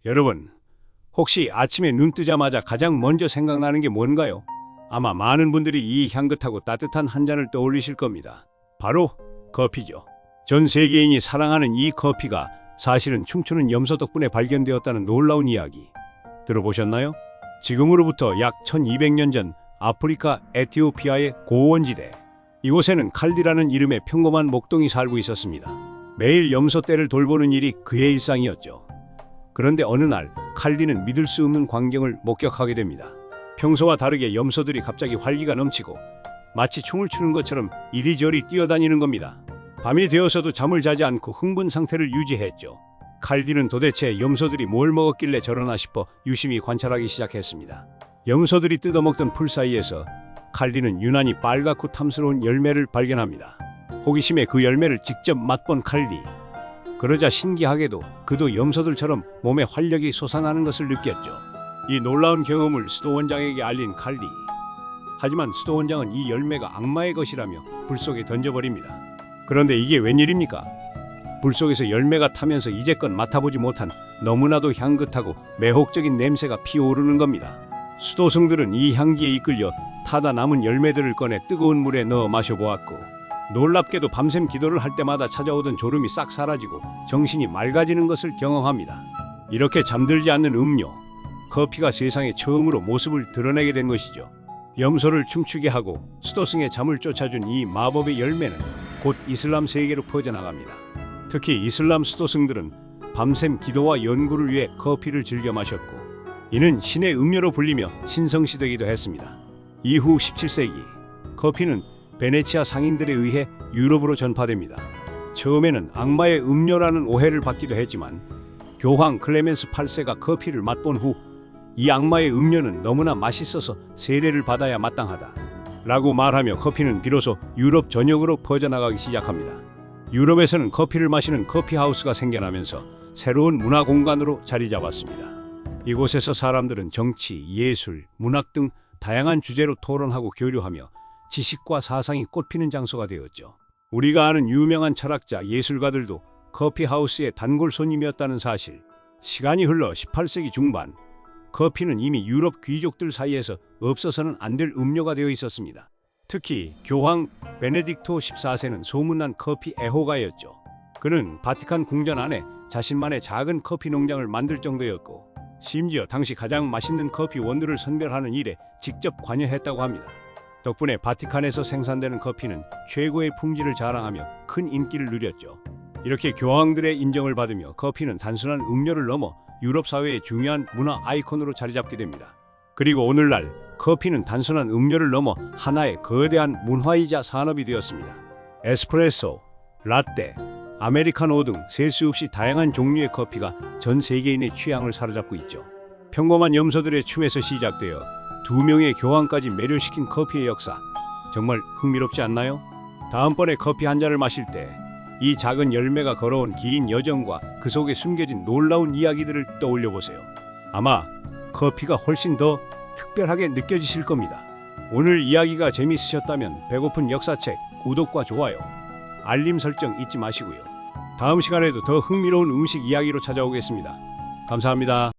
여러분, 혹시 아침에 눈 뜨자마자 가장 먼저 생각나는 게 뭔가요? 아마 많은 분들이 이 향긋하고 따뜻한 한 잔을 떠올리실 겁니다. 바로 커피죠. 전 세계인이 사랑하는 이 커피가 사실은 춤추는 염소 덕분에 발견되었다는 놀라운 이야기 들어보셨나요? 지금으로부터 약 1200년 전 아프리카 에티오피아의 고원지대, 이곳에는 칼디라는 이름의 평범한 목동이 살고 있었습니다. 매일 염소 떼를 돌보는 일이 그의 일상이었죠. 그런데 어느 날 칼디는 믿을 수 없는 광경을 목격하게 됩니다. 평소와 다르게 염소들이 갑자기 활기가 넘치고 마치 춤을 추는 것처럼 이리저리 뛰어다니는 겁니다. 밤이 되어서도 잠을 자지 않고 흥분 상태를 유지했죠. 칼디는 도대체 염소들이 뭘 먹었길래 저러나 싶어 유심히 관찰하기 시작했습니다. 염소들이 뜯어먹던 풀 사이에서 칼디는 유난히 빨갛고 탐스러운 열매를 발견합니다. 호기심에 그 열매를 직접 맛본 칼디. 그러자 신기하게도 그도 염소들처럼 몸에 활력이 솟아나는 것을 느꼈죠. 이 놀라운 경험을 수도 원장에게 알린 칼디. 하지만 수도 원장은 이 열매가 악마의 것이라며 불 속에 던져버립니다. 그런데 이게 웬일입니까? 불 속에서 열매가 타면서 이제껏 맡아보지 못한 너무나도 향긋하고 매혹적인 냄새가 피어오르는 겁니다. 수도승들은 이 향기에 이끌려 타다 남은 열매들을 꺼내 뜨거운 물에 넣어 마셔보았고, 놀랍게도 밤샘 기도를 할 때마다 찾아오던 졸음이 싹 사라지고 정신이 맑아지는 것을 경험합니다. 이렇게 잠들지 않는 음료, 커피가 세상에 처음으로 모습을 드러내게 된 것이죠. 염소를 춤추게 하고 수도승의 잠을 쫓아준 이 마법의 열매는 곧 이슬람 세계로 퍼져나갑니다. 특히 이슬람 수도승들은 밤샘 기도와 연구를 위해 커피를 즐겨 마셨고, 이는 신의 음료로 불리며 신성시되기도 했습니다. 이후 17세기, 커피는 베네치아 상인들에 의해 유럽으로 전파됩니다. 처음에는 악마의 음료라는 오해를 받기도 했지만 교황 클레멘스 8세가 커피를 맛본 후 이 악마의 음료는 너무나 맛있어서 세례를 받아야 마땅하다 라고 말하며 커피는 비로소 유럽 전역으로 퍼져나가기 시작합니다. 유럽에서는 커피를 마시는 커피하우스가 생겨나면서 새로운 문화 공간으로 자리 잡았습니다. 이곳에서 사람들은 정치, 예술, 문학 등 다양한 주제로 토론하고 교류하며 지식과 사상이 꽃피는 장소가 되었죠. 우리가 아는 유명한 철학자, 예술가들도 커피하우스의 단골 손님이었다는 사실. 시간이 흘러 18세기 중반, 커피는 이미 유럽 귀족들 사이에서 없어서는 안 될 음료가 되어 있었습니다. 특히 교황 베네딕토 14세는 소문난 커피 애호가였죠. 그는 바티칸 궁전 안에 자신만의 작은 커피 농장을 만들 정도였고, 심지어 당시 가장 맛있는 커피 원두를 선별하는 일에 직접 관여했다고 합니다. 덕분에 바티칸에서 생산되는 커피는 최고의 품질을 자랑하며 큰 인기를 누렸죠. 이렇게 교황들의 인정을 받으며 커피는 단순한 음료를 넘어 유럽 사회의 중요한 문화 아이콘으로 자리 잡게 됩니다. 그리고 오늘날 커피는 단순한 음료를 넘어 하나의 거대한 문화이자 산업이 되었습니다. 에스프레소, 라떼, 아메리카노 등 셀 수 없이 다양한 종류의 커피가 전 세계인의 취향을 사로잡고 있죠. 평범한 염소들의 춤에서 시작되어 두 명의 교황까지 매료시킨 커피의 역사, 정말 흥미롭지 않나요? 다음번에 커피 한 잔을 마실 때 이 작은 열매가 걸어온 긴 여정과 그 속에 숨겨진 놀라운 이야기들을 떠올려 보세요. 아마 커피가 훨씬 더 특별하게 느껴지실 겁니다. 오늘 이야기가 재미있으셨다면 배고픈 역사책 구독과 좋아요, 알림 설정 잊지 마시고요. 다음 시간에도 더 흥미로운 음식 이야기로 찾아오겠습니다. 감사합니다.